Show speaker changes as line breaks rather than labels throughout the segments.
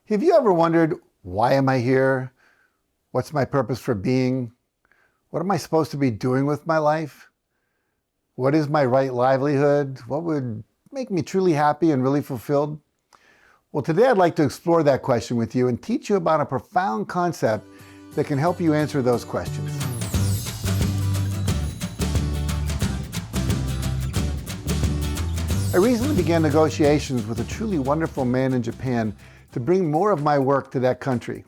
Have you ever wondered, why am I here? What's my purpose for being? What am I supposed to be doing with my life? What is my right livelihood? What would make me truly happy and really fulfilled? Well, today I'd like to explore that question with you and teach you about a profound concept that can help you answer those questions. I recently began negotiations with a truly wonderful man in Japan to bring more of my work to that country,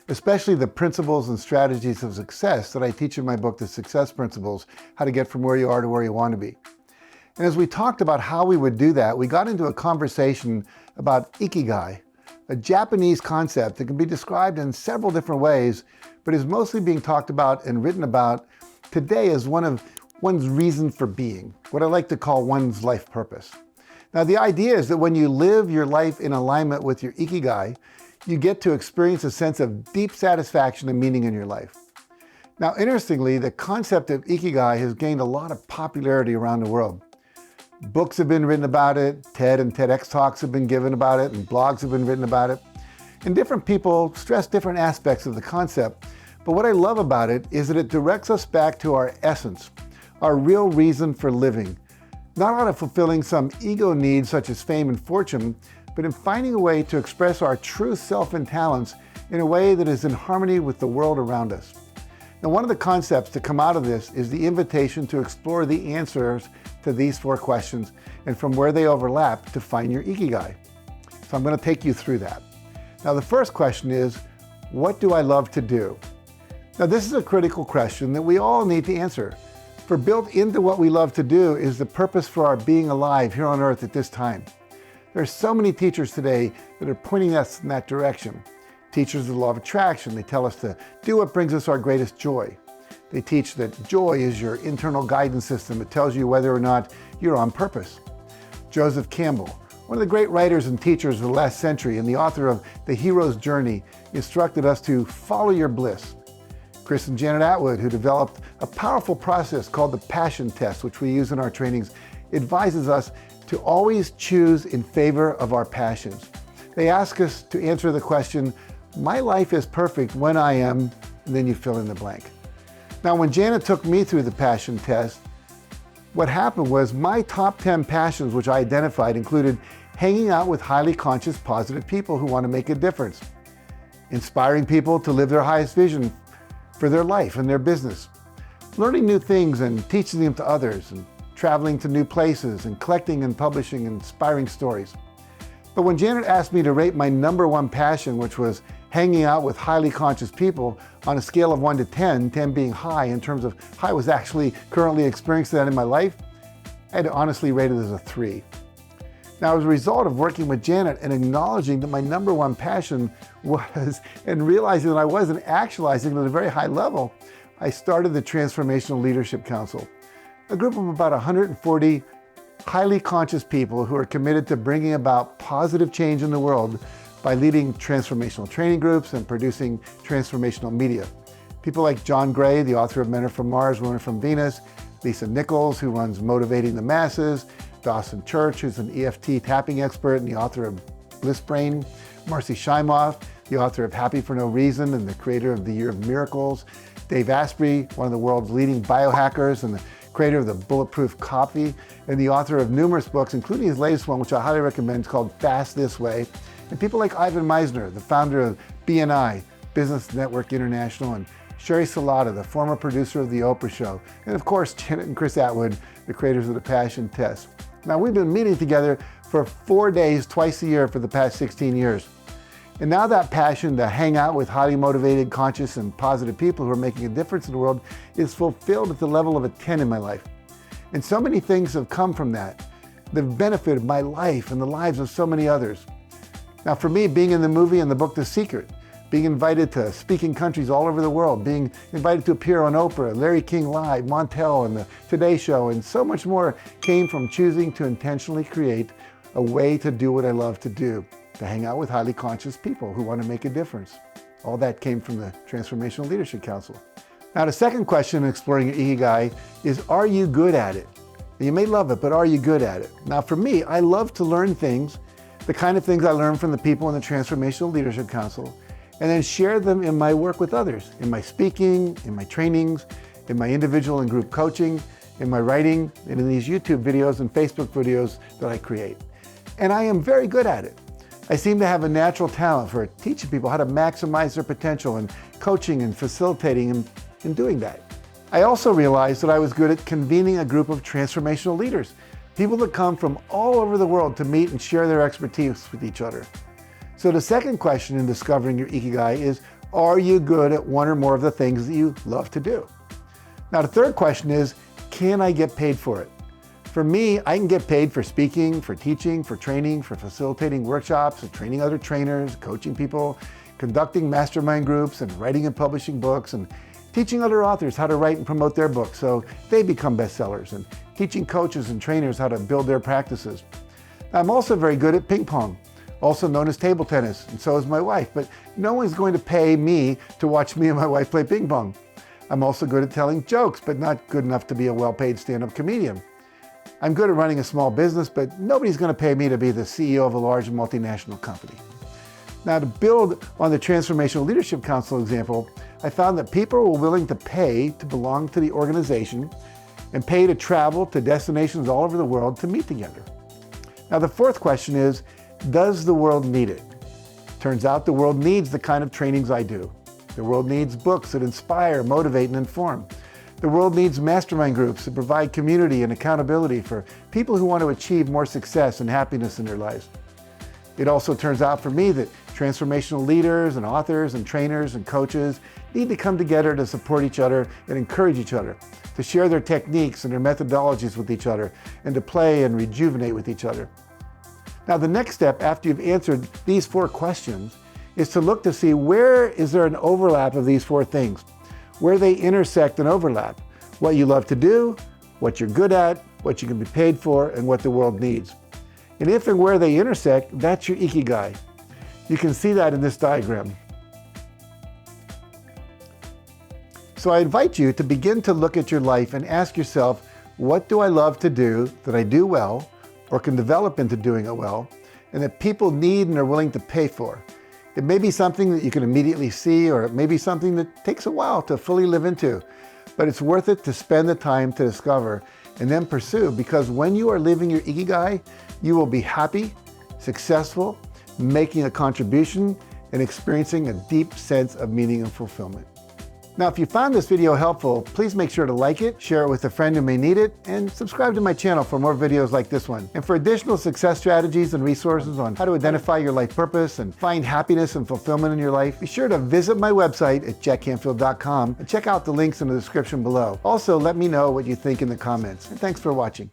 especially the principles and strategies of success that I teach in my book, The Success Principles, How to Get From Where You Are to Where You Want to Be. And as we talked about how we would do that, we got into a conversation about Ikigai, a Japanese concept that can be described in several different ways, but is mostly being talked about and written about today as one of one's reason for being, what I like to call one's life purpose. Now, the idea is that when you live your life in alignment with your Ikigai, you get to experience a sense of deep satisfaction and meaning in your life. Now, interestingly, the concept of Ikigai has gained a lot of popularity around the world. Books have been written about it, TED and TEDx talks have been given about it, and blogs have been written about it. And different people stress different aspects of the concept. But what I love about it is that it directs us back to our essence, our real reason for living. Not out of fulfilling some ego needs such as fame and fortune, but in finding a way to express our true self and talents in a way that is in harmony with the world around us. Now, one of the concepts to come out of this is the invitation to explore the answers to these four questions and from where they overlap to find your Ikigai. So I'm going to take you through that. Now, the first question is, what do I love to do? Now, this is a critical question that we all need to answer. For built into what we love to do is the purpose for our being alive here on earth at this time. There are so many teachers today that are pointing us in that direction. Teachers of the law of attraction, they tell us to do what brings us our greatest joy. They teach that joy is your internal guidance system. It tells you whether or not you're on purpose. Joseph Campbell, one of the great writers and teachers of the last century and the author of The Hero's Journey, instructed us to follow your bliss. Chris and Janet Atwood, who developed a powerful process called the passion test, which we use in our trainings, advises us to always choose in favor of our passions. They ask us to answer the question, my life is perfect when I am, and then you fill in the blank. Now, when Janet took me through the passion test, what happened was my top 10 passions, which I identified, included hanging out with highly conscious, positive people who want to make a difference, inspiring people to live their highest vision for their life and their business, learning new things and teaching them to others, and traveling to new places and collecting and publishing inspiring stories. But when Janet asked me to rate my number one passion, which was hanging out with highly conscious people, on a scale of 1 to 10, 10 being high in terms of how I was actually currently experiencing that in my life, I had to honestly rate it as a 3. Now, as a result of working with Janet and acknowledging that my number one passion was, and realizing that I wasn't actualizing it at a very high level, I started the Transformational Leadership Council, a group of about 140 highly conscious people who are committed to bringing about positive change in the world by leading transformational training groups and producing transformational media. People like John Gray, the author of Men Are From Mars, Women Are From Venus, Lisa Nichols, who runs Motivating the Masses, Dawson Church, who's an EFT tapping expert and the author of Bliss Brain, Marcy Shimoff, the author of Happy for No Reason and the creator of The Year of Miracles, Dave Asprey, one of the world's leading biohackers and the creator of the Bulletproof Coffee, and the author of numerous books, including his latest one, which I highly recommend, it's called Fast This Way, and people like Ivan Misner, the founder of BNI, Business Network International, and Sherry Salata, the former producer of The Oprah Show, and of course, Janet and Chris Atwood, the creators of the Passion Test. Now, we've been meeting together for 4 days, twice a year for the past 16 years. And now that passion to hang out with highly motivated, conscious, and positive people who are making a difference in the world is fulfilled at the level of a 10 in my life. And so many things have come from that, the benefit of my life and the lives of so many others. Now, for me, being in the movie and the book, The Secret, being invited to speak in countries all over the world, being invited to appear on Oprah, Larry King Live, Montel, and the Today Show, and so much more came from choosing to intentionally create a way to do what I love to do, to hang out with highly conscious people who want to make a difference. All that came from the Transformational Leadership Council. Now, the second question in exploring Ikigai is, are you good at it? You may love it, but are you good at it? Now, for me, I love to learn things the kind of things I learned from the people in the Transformational Leadership Council, and then share them in my work with others, in my speaking, in my trainings, in my individual and group coaching, in my writing, and in these YouTube videos and Facebook videos that I create. And I am very good at it. I seem to have a natural talent for teaching people how to maximize their potential and coaching and facilitating and doing that. I also realized that I was good at convening a group of transformational leaders, people that come from all over the world to meet and share their expertise with each other. So the second question in discovering your Ikigai is, are you good at one or more of the things that you love to do? Now the third question is, can I get paid for it? For me, I can get paid for speaking, for teaching, for training, for facilitating workshops, and training other trainers, coaching people, conducting mastermind groups, and writing and publishing books, and teaching other authors how to write and promote their books so they become bestsellers, and teaching coaches and trainers how to build their practices. I'm also very good at ping pong, also known as table tennis, and so is my wife, but no one's going to pay me to watch me and my wife play ping pong. I'm also good at telling jokes, but not good enough to be a well-paid stand-up comedian. I'm good at running a small business, but nobody's going to pay me to be the CEO of a large multinational company. Now, to build on the Transformational Leadership Council example, I found that people were willing to pay to belong to the organization and pay to travel to destinations all over the world to meet together. Now, the fourth question is, does the world need it? Turns out the world needs the kind of trainings I do. The world needs books that inspire, motivate, and inform. The world needs mastermind groups that provide community and accountability for people who want to achieve more success and happiness in their lives. It also turns out for me that transformational leaders and authors and trainers and coaches need to come together to support each other and encourage each other, to share their techniques and their methodologies with each other, and to play and rejuvenate with each other. Now, the next step after you've answered these four questions is to look to see where is there an overlap of these four things, where they intersect and overlap, what you love to do, what you're good at, what you can be paid for, and what the world needs. And if and where they intersect, that's your Ikigai. You can see that in this diagram. So I invite you to begin to look at your life and ask yourself, what do I love to do that I do well, or can develop into doing it well, and that people need and are willing to pay for? It may be something that you can immediately see, or it may be something that takes a while to fully live into, but it's worth it to spend the time to discover and then pursue, because when you are living your Ikigai, you will be happy, successful, making a contribution, and experiencing a deep sense of meaning and fulfillment. Now, if you found this video helpful, please make sure to like it, share it with a friend who may need it, and subscribe to my channel for more videos like this one. And for additional success strategies and resources on how to identify your life purpose and find happiness and fulfillment in your life, be sure to visit my website at JackCanfieldOfficial.com and check out the links in the description below. Also, let me know what you think in the comments. And thanks for watching.